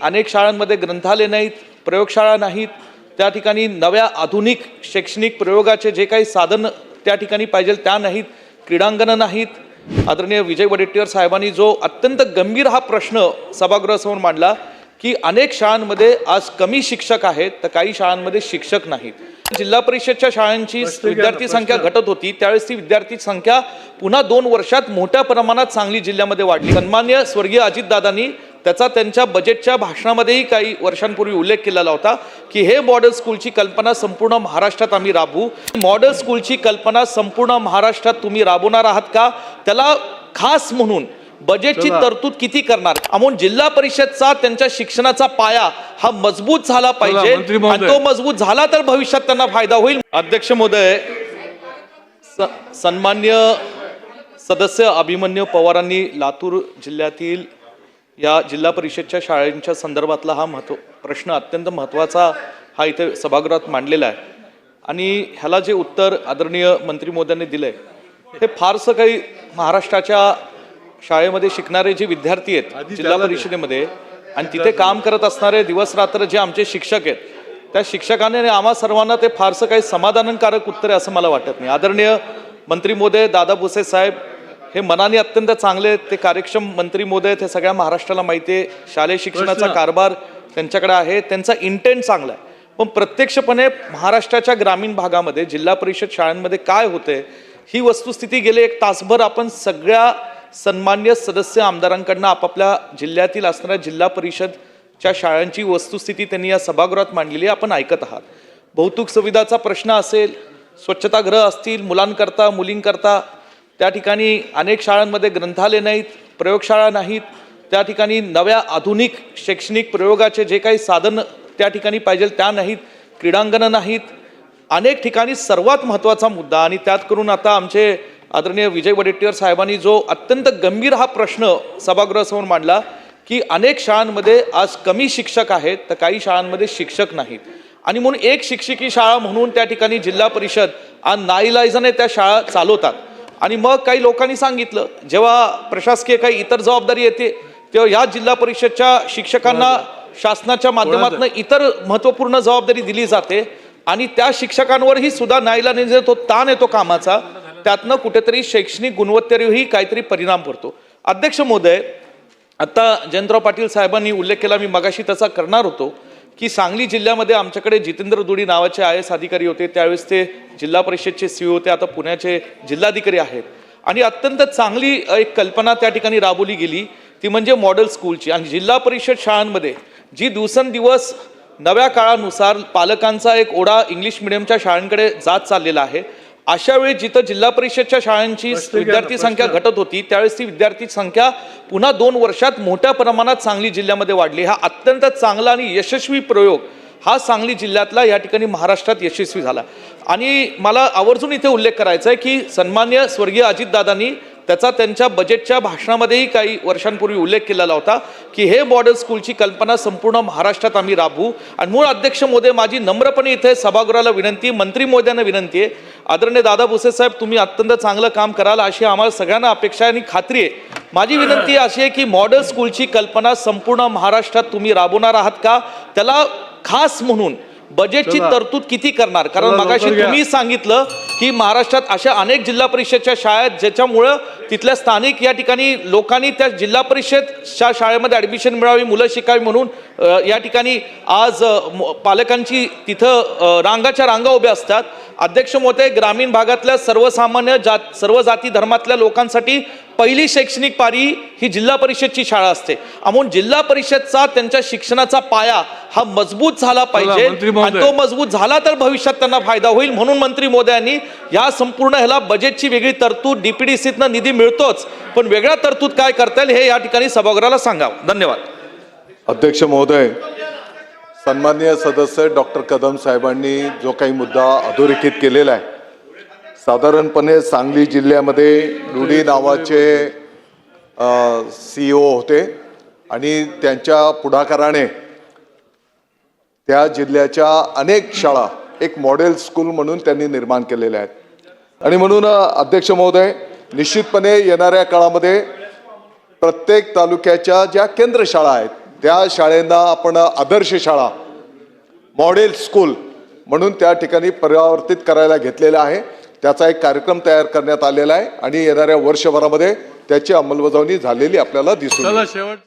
अनेक शाळांमध्ये ग्रंथालय नाहीत, प्रयोगशाळा नाहीत, त्या ठिकाणी नव्या आधुनिक शैक्षणिक प्रयोगाचे जे काही साधन त्या ठिकाणी पाहिजे त्या नाहीत, क्रीडांगणं नाहीत. आदरणीय विजय वडेट्टीवार साहेबांनी जो अत्यंत गंभीर हा प्रश्न सभागृहासमोर मांडला की अनेक शाळांमध्ये आज कमी शिक्षक आहेत तर काही शाळांमध्ये शिक्षक नाहीत. जिल्हा परिषदच्या शाळांची विद्यार्थी संख्या घटत होती, त्यावेळेस ती विद्यार्थी संख्या पुन्हा 2 वर्षात मोठ्या प्रमाणात सांगली जिल्ह्यामध्ये वाढली. सन्माननीय स्वर्गीय अजितदादांनी त्याचा त्यांच्या बजेटच्या भाषणामध्येही काही वर्षांपूर्वी उल्लेख केलेला होता की हे मॉडेल स्कूलची कल्पना संपूर्ण महाराष्ट्रात आम्ही राबवू. मॉडेल स्कूलची कल्पना संपूर्ण महाराष्ट्रात तुम्ही राबवणार आहात का, त्याला खास म्हणून बजेटची तरतूद किती करणार. म्हणून जिल्हा परिषदचा त्यांच्या शिक्षणाचा पाया हा मजबूत झाला पाहिजे आणि तो मजबूत झाला तर भविष्यात त्यांना फायदा होईल. अध्यक्ष महोदय, सन्मान्य सदस्य अभिमन्यू पवारांनी लातूर जिल्ह्यातील या जिल्हा परिषदच्या शाळांच्या संदर्भातला हा प्रश्न अत्यंत महत्त्वाचा हा इथे सभागृहात मांडलेला आहे आणि ह्याला जे उत्तर आदरणीय मंत्री महोदयांनी दिलंय हे फारसं काही महाराष्ट्राच्या शाळेमध्ये शिकणारे जे विद्यार्थी आहेत जिल्हा परिषदेमध्ये आणि तिथे काम करत असणारे दिवस रात्र जे आमचे शिक्षक आहेत त्या शिक्षकाने आम्हा सर्वांना ते फारसं काही समाधानकारक उत्तर आहे असं मला वाटत नाही. आदरणीय मंत्री महोदय दादा भुसे साहेब हे मनाने अत्यंत चांगले, ते कार्यक्षम मंत्री महोदय, हे सगळ्या महाराष्ट्राला माहिती आहे. शालेय शिक्षणाचा कारभार त्यांच्याकडे आहे, त्यांचा इंटेंट चांगला आहे. पण प्रत्यक्षपणे महाराष्ट्राच्या ग्रामीण भागामध्ये जिल्हा परिषद शाळांमध्ये काय होते ही वस्तुस्थिती गेले 1 तासभर आपण सगळ्या सन्मान्य सदस्य आमदारांकडनं आपापल्या जिल्ह्यातील असणाऱ्या जिल्हा परिषदच्या शाळांची वस्तुस्थिती त्यांनी या सभागृहात मांडलेली आपण ऐकत आहात. बहुतेक सुविधाचा प्रश्न असेल, स्वच्छतागृह असतील, मुलांकरता मुलींकरता त्या ठिकाणी अनेक शाळांमध्ये ग्रंथालय नाहीत, प्रयोगशाळा नाहीत, त्या ठिकाणी नव्या आधुनिक शैक्षणिक प्रयोगाचे जे काही साधन त्या ठिकाणी पाहिजे त्या नाहीत, क्रीडांगणं नाहीत. अनेक ठिकाणी सर्वात महत्त्वाचा मुद्दा आणि त्यात करून आता आमचे आदरणीय विजय वडेट्टीवार साहेबांनी जो अत्यंत गंभीर हा प्रश्न सभागृहासमोर मांडला की अनेक शाळांमध्ये आज कमी शिक्षक आहेत तर काही शाळांमध्ये शिक्षक नाहीत आणि म्हणून एक शिक्षकी शाळा म्हणून त्या ठिकाणी जिल्हा परिषद आज नाईलाजाने त्या शाळा चालवतात. आणि मग काही लोकांनी सांगितलं जेव्हा प्रशासकीय काही इतर जबाबदारी येते तेव्हा या जिल्हा परिषदच्या शिक्षकांना शासनाच्या माध्यमातून इतर महत्त्वपूर्ण जबाबदारी दिली जाते आणि त्या शिक्षकांवरही सुद्धा नाईलाजाने तो ताण येतो कामाचा, त्यातनं कुठेतरी शैक्षणिक गुणवत्तेवरही काहीतरी परिणाम पडतो. अध्यक्ष महोदय, आता जयंतराव पाटील साहेबांनी उल्लेख केला, मी मगाशी त्याचा करणार होतो की सांगली जिल्ह्यामध्ये आमच्याकडे जितेंद्र दुडी नावाचे IAS अधिकारी होते, त्यावेळेस ते जिल्हा परिषदचे CEO होते, आता पुण्याचे जिल्हाधिकारी आहेत आणि अत्यंत चांगली एक कल्पना त्या ठिकाणी राबवली गेली ती म्हणजे मॉडेल स्कूलची. आणि जिल्हा परिषद शाळांमध्ये जी दिवसेंदिवस नव्या काळानुसार पालकांचा एक ओढा इंग्लिश मिडियमच्या शाळांकडे जात चाललेला आहे, अशा वेळी जिथं जिल्हा परिषदच्या शाळांची विद्यार्थी संख्या घटत होती त्यावेळेस ती विद्यार्थी संख्या पुन्हा 2 वर्षात मोठ्या प्रमाणात सांगली जिल्ह्यामध्ये वाढली. हा अत्यंत चांगला आणि यशस्वी प्रयोग हा सांगली जिल्ह्यातला या ठिकाणी महाराष्ट्रात यशस्वी झाला. आणि मला आवर्जून इथे उल्लेख करायचा आहे की सन्मान्य स्वर्गीय अजितदादांनी त्याचा त्यांच्या बजेटच्या भाषणामध्येही काही वर्षांपूर्वी उल्लेख केलेला होता की हे मॉडेल स्कूलची कल्पना संपूर्ण महाराष्ट्रात आम्ही राबवू. आणि मूळ अध्यक्ष महोदय, माझी नम्रपणे इथे सभागृहाला विनंती, मंत्री महोदयांना विनंती आहे, आदरणीय दादा भुसे साहेब तुम्ही अत्यंत चांगलं काम कराल अशी आम्हाला सगळ्यांना अपेक्षा आहे आणि खात्री आहे. माझी विनंती अशी आहे की मॉडेल स्कूलची कल्पना संपूर्ण महाराष्ट्रात तुम्ही राबवणार आहात का, त्याला खास म्हणून बजेटची तरतूद किती करणार. कारण मगाशी तुम्ही सांगितलं की महाराष्ट्रात अशा अनेक जिल्हा परिषदच्या शाळा आहेत ज्याच्यामुळं तिथल्या स्थानिक या ठिकाणी लोकांनी त्या जिल्हा परिषदच्या शाळेमध्ये ॲडमिशन मिळावी, मुलं शिकावी म्हणून या ठिकाणी आज पालकांची तिथं रांगाच्या रांगा उभ्या असतात. अध्यक्ष महोदय, ग्रामीण भागातल्या सर्वसामान्य सर्व जाती धर्मातल्या लोकांसाठी पहिली शैक्षणिक पारी ही जिल्हा परिषदची शाळा असते. म्हणून जिल्हा परिषदचा त्यांच्या शिक्षणाचा पाया हा मजबूत झाला पाहिजे आणि तो मजबूत झाला तर भविष्यात त्यांना फायदा होईल. म्हणून मंत्री महोदयांनी या संपूर्ण ह्याला बजेटची वेगळी तरतूद, DPDCतनं निधी मिळतोच पण वेगळा तरतूद काय करता येईल हे या ठिकाणी सभागृहाला सांगावं. धन्यवाद. अध्यक्ष महोदय, सन्माननीय सदस्य डॉक्टर कदम साहेबांनी जो काही मुद्दा अधोरेखित केलेला आहे, साधारणपणे सांगली जिल्ह्यामध्ये दुडी नावाचे CEO होते आणि त्यांच्या पुढाकाराने त्या जिल्ह्याच्या अनेक शाळा एक मॉडेल स्कूल म्हणून त्यांनी निर्माण केलेल्या आहेत. आणि म्हणून अध्यक्ष महोदय, निश्चितपणे येणाऱ्या काळामध्ये प्रत्येक तालुक्याच्या ज्या केंद्र शाळा आहेत त्या शाळेंना आपण आदर्श शाळा मॉडेल स्कूल म्हणून त्या ठिकाणी परिवर्तित करायला घेतलेला आहे. त्याचा एक कार्यक्रम तयार करण्यात आलेला आहे आणि येणाऱ्या वर्षभरामध्ये त्याची अंमलबजावणी झालेली आपल्याला दिसून येईल.